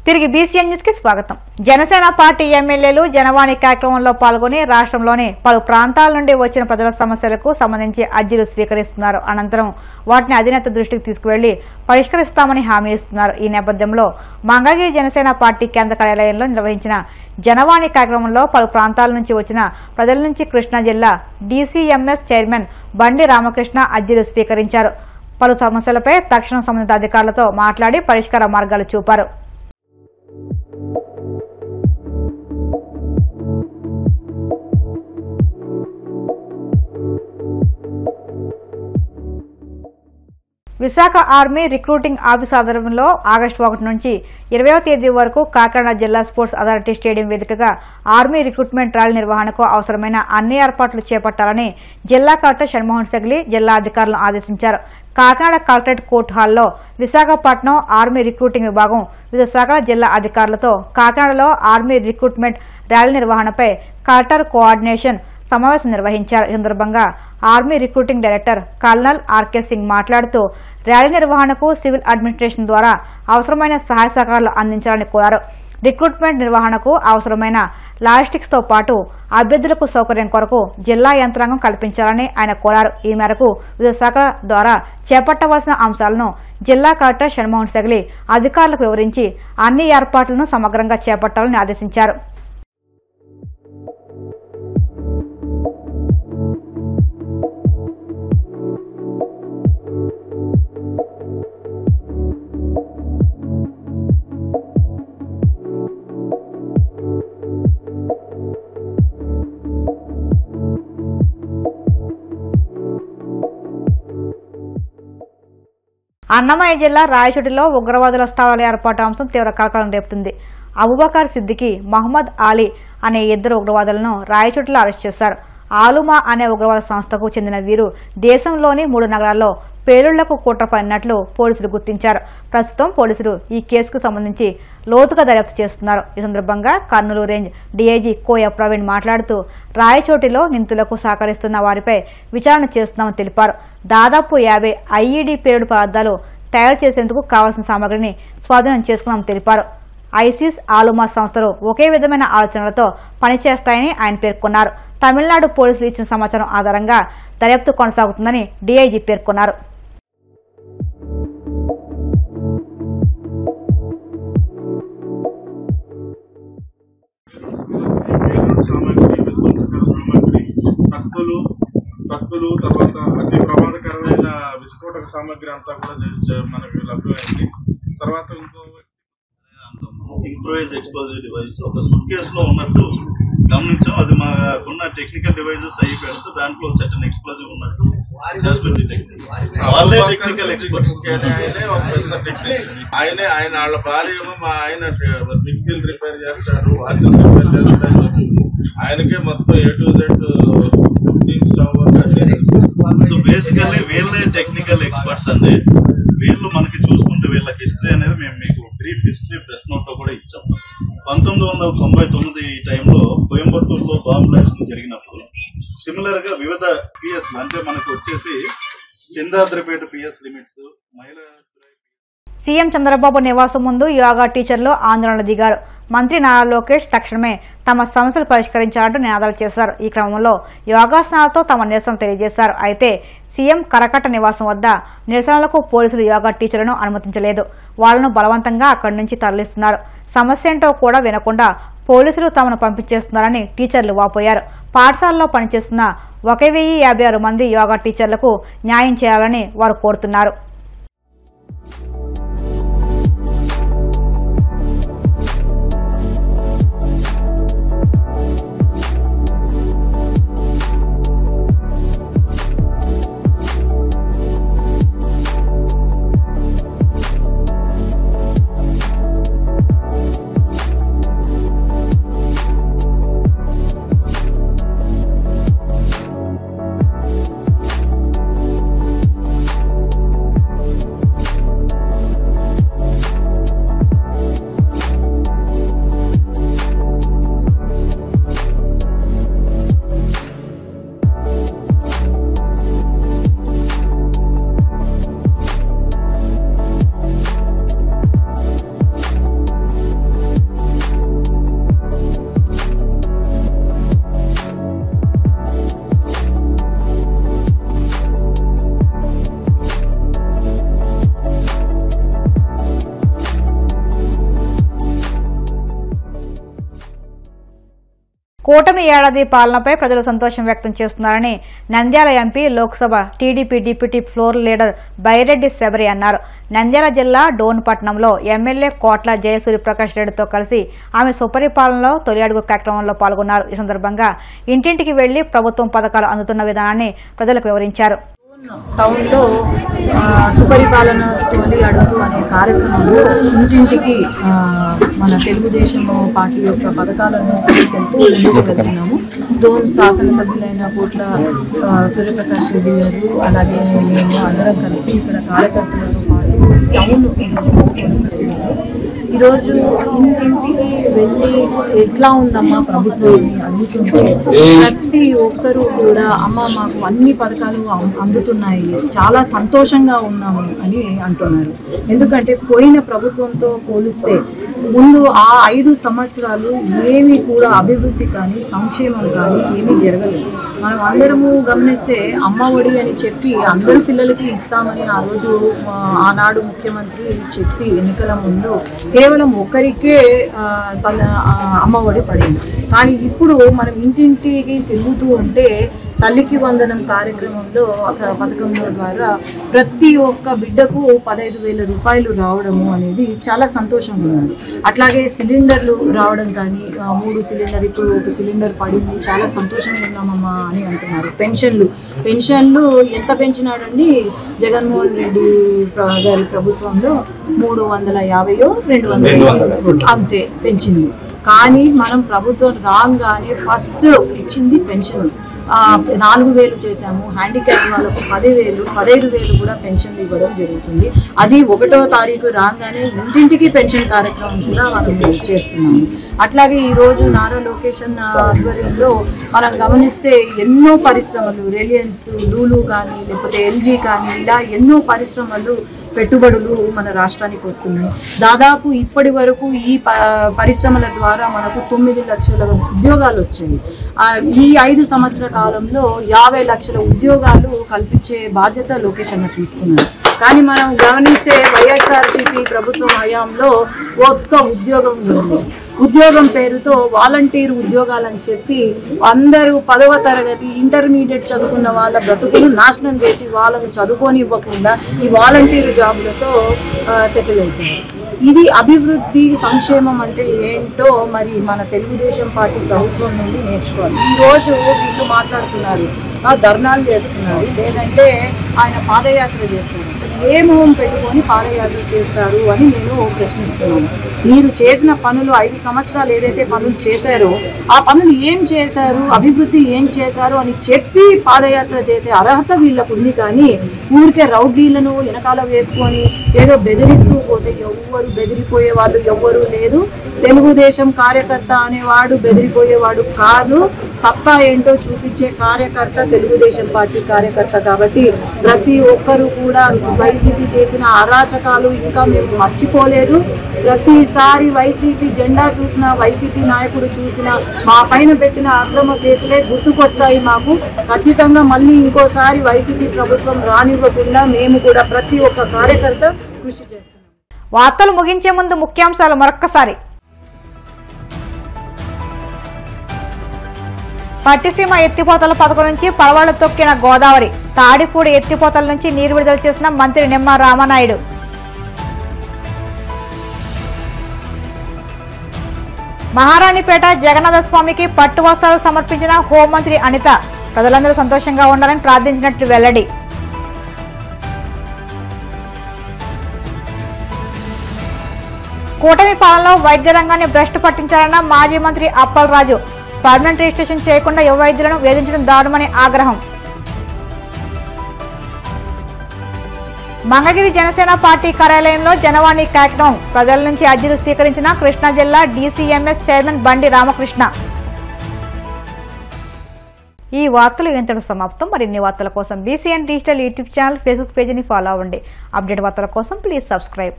తిరిగి BCN news కి స్వాగతం. జనసేన పార్టీ ఎమ్మెల్యేలు జనవాణి కార్యక్రమంలో పాల్గొని రాష్ట్రంలోని పలు ప్రాంతాల నుండి వచ్చిన ప్రజల సమస్యలకు సంబంధించి అర్జీలు స్వీకరిస్తున్నారు. అనంతరం వాటిని అధినేత దృష్టికి తీసుకువెళ్లి పరిష్కరిస్తామని హామీ ఇస్తున్నారు. ఈ నేపథ్యంలో మంగళగిరి జనసేన పార్టీ కేంద్ర కార్యాలయంలో నిర్వహించిన జనవాణి కార్యక్రమంలో పలు ప్రాంతాల నుంచి వచ్చిన ప్రజల నుంచి కృష్ణా జిల్లా డీసీఎంఎస్ చైర్మన్ బండి రామకృష్ణ అర్జీలు స్వీకరించారు. పలు సమస్యలపై తక్షణ సంబంధిత అధికారులతో మాట్లాడి పరిష్కార మార్గాలు చూపారు. విశాఖ ఆర్మీ రిక్రూటింగ్ ఆఫీస్ ఆధ్వర్యంలో ఆగస్టు 1 నుంచి 20వ తేదీ వరకు కాకినాడ జిల్లా స్పోర్ట్స్ అథారిటీ స్టేడియం వేదికగా ఆర్మీ రిక్రూట్మెంట్ ర్యాలీ నిర్వహణకు అవసరమైన అన్ని ఏర్పాట్లు చేపట్టాలని జిల్లా కలెక్టర్ షణ్మోహన్ సగిలి జిల్లా అధికారులను ఆదేశించారు. కాకినాడ కలెక్టరేట్ కోర్టు హాల్లో విశాఖపట్నం ఆర్మీ రిక్రూటింగ్ విభాగం వివిధ శాఖల జిల్లా అధికారులతో కాకినాడలో ఆర్మీ రిక్రూట్మెంట్ ర్యాలీ నిర్వహణపై కలెక్టర్ కోఆర్డినేషన్ సమావేశం నిర్వహించారు. ఈ సందర్భంగా army recruiting director colonel R K Singh మాట్లాడుతూ ర్యాలీ నిర్వహణకు సివిల్ అడ్మినిస్ట్రేషన్ ద్వారా అవసరమైన సహాయ సహకారాలు అందించాలని కోరారు. రిక్రూట్మెంట్ నిర్వహణకు అవసరమైన లాజిస్టిక్స్ తో పాటు అభ్యర్థులకు సౌకర్యం కొరకు జిల్లా యంత్రాంగం కల్పించాలని ఆయన కోరారు. ఈ మేరకు వివిధ శాఖల ద్వారా చేపట్టవలసిన అంశాలను జిల్లా కలెక్టర్ షణ్మోహన్ సగిలి అధికారులకు వివరించి అన్ని ఏర్పాట్లను సమగ్రంగా చేపట్టాలని ఆదేశించారు. అన్నమయ్య జిల్లా రాయచోటిలో ఉగ్రవాదుల స్థావరాల ఏర్పాటు అంశం తీవ్ర కలకలం రేపుతుంది. అబుబకర్ సిద్దికి, మహమ్మద్ అలీ అనే ఇద్దరు ఉగ్రవాదులను రాయచోటిలో అరెస్ట్ చేశారు. ఆలుమా అనే ఉగ్రవాద సంస్థకు చెందిన వీరు దేశంలోని 3 నగరాల్లో పేలుళ్లకు కుట్ర పడినట్లు పోలీసులు గుర్తించారు. ప్రస్తుతం పోలీసులు ఈ కేసుకు సంబంధించి లోతుగా దర్యాప్తు చేస్తున్నారు. ఈ సందర్భంగా కర్నూలు రేంజ్ డీఐజీ కోయ ప్రవీణ్ మాట్లాడుతూ రాయచోటిలో నిందితులకు సహకరిస్తున్న వారిపై విచారణ చేస్తున్నామని తెలిపారు. దాదాపు 50 ఐఈడీ పేలుడు పదార్థాలు తయారు చేసేందుకు కావాల్సిన సామగ్రిని స్వాధీనం చేసుకున్నామని తెలిపారు. ఐసిస్, ఆలుమా సంస్థలు ఒకే విధమైన ఆలోచనలతో పనిచేస్తాయని ఆయన పేర్కొన్నారు. తమిళనాడు పోలీసులు ఇచ్చిన సమాచారం ఆధారంగా దర్యాప్తు కొనసాగుతుందని డీఐజీ పేర్కొన్నారు. కత్తులు తర్వాత అతి ప్రమాదకరమైన విస్ఫోటక సామాగ్రి అంతా కూడా మనకి లభ్యమైంది. తర్వాత ఇంకో ఇంప్రూవైజ్ ఎక్స్ప్లోజివ్ డివైస్ ఒక సూట్ కేసులో ఉన్నట్టు గమనించాం. అది మాకున్న టెక్నికల్ డివైజెస్ అయ్యి పెడితే దాంట్లో సెటన్ ఎక్స్ప్లోజివ్ ఉన్నట్టు వాళ్ళే టెక్నికల్ ఎక్స్పర్ట్స్. ఆయనే వాళ్ళ భార్య ఏమో మా ఆయన మిక్సీలు రిపేర్ చేస్తాడు, వాచెస్ రిపేర్ చేస్తాడు. ఆయనకే మొత్తం A to Z so basically వీళ్ళే టెక్నికల్ ఎక్స్పర్ట్స్ అండి. వీళ్ళు మనకి చూసుకుంటే వీళ్ళకి హిస్టరీ అనేది మేము మీకు బ్రీఫ్ హిస్టరీ ప్రెస్ నోట్ లో కూడా ఇచ్చాం. 1999 ఈ టైంలో కోయంబత్తూరులో బాంబ్ బ్లాస్ట్ జరిగినప్పుడు సిమిలర్ గా వివిధ పిఎస్ అంటే మనకు వచ్చేసి చిందాద్రిపేట పిఎస్ లిమిట్స్ మహిళా సీఎం చంద్రబాబు నివాసం ముందు యోగా టీచర్లు ఆందోళన దిగారు. మంత్రి నారా లోకేష్ తక్షణమే తమ సమస్యలు పరిష్కరించాలంటూ నినాదాలు చేశారు. ఈ క్రమంలో యోగాసనాలతో తమ నిరసన తెలియజేశారు. అయితే సీఎం కరకట్ట నివాసం వద్ద నిరసనలకు పోలీసులు యోగా టీచర్లను అనుమతించలేదు. వాళ్లను బలవంతంగా అక్కడి నుంచి తరలిస్తున్నారు. సమస్య ఏంటో కూడా వినకుండా పోలీసులు తమను పంపించేస్తున్నారని టీచర్లు వాపోయారు. పాఠశాలలో పనిచేస్తున్న 1056 మంది యోగా టీచర్లకు న్యాయం చేయాలని వారు కోరుతున్నారు. కూటమి ఏడాది పాలనపై ప్రజలు సంతోషం వ్యక్తం చేస్తున్నారని Nandyal MP Lok Sabha TDP deputy floor leader Byreddy Shabari అన్నారు. నంద్యాల జిల్లా డోన్పట్నంలో ఎమ్మెల్యే కోట్ల జయసూర్యప్రకాష్ రెడ్డితో కలిసి ఆమె సుపరిపాలనలో తొలి అడుగు కార్యక్రమంలో పాల్గొన్నారు. ఈ సందర్భంగా ఇంటింటికి వెళ్లి ప్రభుత్వం పథకాలు అందుతున్న విధానాన్ని ప్రజలకు వివరించారు. టౌన్లో సుపరిపాలన తొలి అడుగు అనే కార్యక్రమంలో ఇంటింటికి మన తెలుగుదేశం పార్టీ యొక్క పథకాలను తీసుకెళ్తూ ముందుకు వెళ్తున్నాము. జోన్ శాసనసభ్యులైన కోట్ల సూర్యప్రకాష్ రెడ్డి గారు అలాగే మేము అందరం కలిసి ఇక్కడ కార్యకర్తలతో పాటు టౌన్ ఈరోజు ఇంటింటికి వెళ్ళి ఎట్లా ఉందమ్మా ప్రభుత్వం అడుగుతుంటే ప్రతి ఒక్కరూ కూడా అమ్మ మాకు అన్ని పథకాలు అందుతున్నాయి, చాలా సంతోషంగా ఉన్నాము అని అంటున్నారు. ఎందుకంటే పోయిన ప్రభుత్వంతో పోలిస్తే ముందు ఆ 5 సంవత్సరాలు ఏమీ కూడా అభివృద్ధి కానీ సంక్షేమం కానీ ఏమీ జరగలేదు. మనం అందరము గమనిస్తే అమ్మ ఒడి అని చెప్పి అందరు పిల్లలకి ఇస్తామని ఆ రోజు ఆనాడు ముఖ్యమంత్రి చెప్పి ఎన్నికల ముందు కేవలం ఒకరికే అమ్మ ఒడి పడింది. కానీ ఇప్పుడు మనం ఇంటింటికి తిరుగుతూ ఉంటే తల్లికి వందనం కార్యక్రమంలో పథకంలో ద్వారా ప్రతి ఒక్క బిడ్డకు 15,000 రూపాయలు రావడము అనేది చాలా సంతోషంగా ఉన్నది. అట్లాగే సిలిండర్లు రావడం కానీ 3 సిలిండర్ ఇప్పుడు 1 సిలిండర్ పడింది, చాలా సంతోషంగా ఉన్నామమ్మా అని అంటున్నారు. పెన్షన్లు ఎంత పెంచినాడండి జగన్మోహన్ రెడ్డి గారి ప్రభుత్వంలో 350 250 అంతే పెంచింది. కానీ మనం ప్రభుత్వం రాగానే ఫస్ట్ ఇచ్చింది పెన్షన్ 4,000 చేశాము. హ్యాండిక్యాప్ వాళ్ళకు 10,000 15,000 కూడా పెన్షన్లు ఇవ్వడం జరుగుతుంది. అది 1వ తారీఖు రాగానే ఇంటింటికి పెన్షన్ కార్యక్రమం కూడా మనం చేస్తున్నాము. అట్లాగే ఈరోజు నారా లోకేష్ ఆధ్వర్యంలో మనం గమనిస్తే ఎన్నో పరిశ్రమలు రిలయన్స్ లూలు కానీ లేకపోతే ఎల్జీ కానీ ఇలా ఎన్నో పరిశ్రమలు పెట్టుబడులు మన రాష్ట్రానికి వస్తున్నాయి. దాదాపు ఇప్పటి వరకు ఈ పరిశ్రమల ద్వారా మనకు 9 లక్షల ఉద్యోగాలు వచ్చాయి. ఈ 5 సంవత్సరాల కాలంలో 50 లక్షల ఉద్యోగాలు కల్పించే బాధ్యత లోకేష్ అన్న తీసుకున్నారు. కానీ మనం గమనిస్తే వైఎస్ఆర్సీపీ ప్రభుత్వం హయాంలో ఒక్క ఉద్యోగం పేరుతో వాలంటీర్ ఉద్యోగాలని చెప్పి అందరూ 10వ తరగతి ఇంటర్మీడియట్ చదువుకున్న వాళ్ళ బ్రతుకులు నాశనం చేసి వాళ్ళను చదువుకొని ఇవ్వకుండా ఈ వాలంటీర్ జాబులతో సెటిల్ అవుతుంది. ఇది అభివృద్ధి సంక్షేమం అంటే ఏంటో మరి మన తెలుగుదేశం పార్టీ ప్రభుత్వం నుండి నేర్చుకోవాలి. ఈరోజు వీళ్ళు మాట్లాడుతున్నారు, ధర్నాలు చేస్తున్నారు, లేదంటే ఆయన పాదయాత్ర చేస్తున్నారు. ఏ మొహం పెట్టుకొని పాదయాత్ర చేస్తారు అని నేను ప్రశ్నిస్తున్నాను. మీరు చేసిన పనులు 5 సంవత్సరాలు ఏదైతే పనులు చేశారో ఆ పనులు ఏం చేశారు, అభివృద్ధి ఏం చేశారు అని చెప్పి పాదయాత్ర చేసే అర్హత వీళ్ళకు ఉంది. కానీ ఊరికే రౌడీలను వెనకాల వేసుకొని ఏదో బెదిరిస్తూ పోతే ఎవ్వరు బెదిరిపోయే వాళ్ళు ఎవ్వరూ లేదు. తెలుగుదేశం కార్యకర్త అనేవాడు బెదిరిపోయేవాడు కాదు. సత్తా ఏంటో చూపించే కార్యకర్త తెలుగుదేశం పార్టీ కార్యకర్త. కాబట్టి ప్రతి ఒక్కరూ కూడా వైసీపీ చేసిన అరాచకాలు ఇంకా మేము మర్చిపోలేదు. ప్రతిసారి వైసీపీ జెండా చూసినా వైసీపీ నాయకుడు చూసినా మా పైన పెట్టిన అక్రమ కేసులే గుర్తుకొస్తాయి మాకు. ఖచ్చితంగా మళ్ళీ ఇంకోసారి వైసీపీ ప్రభుత్వం రానివ్వకుండా మేము కూడా ప్రతి ఒక్క కార్యకర్త కృషి చేస్తున్నాం. వార్తలు ముగించే ముందు ముఖ్యాంశాలు మరొక్కసారి. పట్టిసీమ ఎత్తిపోతల పథకం నుంచి పరవాళ్లు తొక్కిన గోదావరి. తాడిపూడి ఎత్తిపోతల నుంచి నీరు విడుదల చేసిన మంత్రి నిమ్మ రామనాయుడు. మహారాణిపేట జగన్నాథ స్వామికి పట్టు వస్త్రాలు సమర్పించిన హోంమంత్రి అనిత. ప్రజలందరూ సంతోషంగా ఉండాలని ప్రార్థించినట్లు వెల్లడి. కూటమి పాలనలో వైద్య రంగాన్ని భ్రష్టు పట్టించాలన్న మాజీ మంత్రి అప్పల్ రాజు. పర్మనెంట్ రిజిస్ట్రేషన్ చేయకుండా యువ వైద్యులను వేధించడం దారుణమని ఆగ్రహం. మంగళగిరి జనసేన పార్టీ కార్యాలయంలో జనవాణి కార్యక్రమం. ప్రజల నుంచి అర్జీలు స్వీకరించిన కృష్ణా జిల్లా డీసీఎంఎస్ చైర్మన్ బండి రామకృష్ణ. ఈ వార్తలు ఇంతటి సమాప్తం. మరిన్ని వార్తల కోసం BCN digital YouTube channel, Facebook పేజీని ఫాలో అవ్వండి. అప్డేట్ వార్తల కోసం ప్లీజ్ సబ్స్క్రైబ్.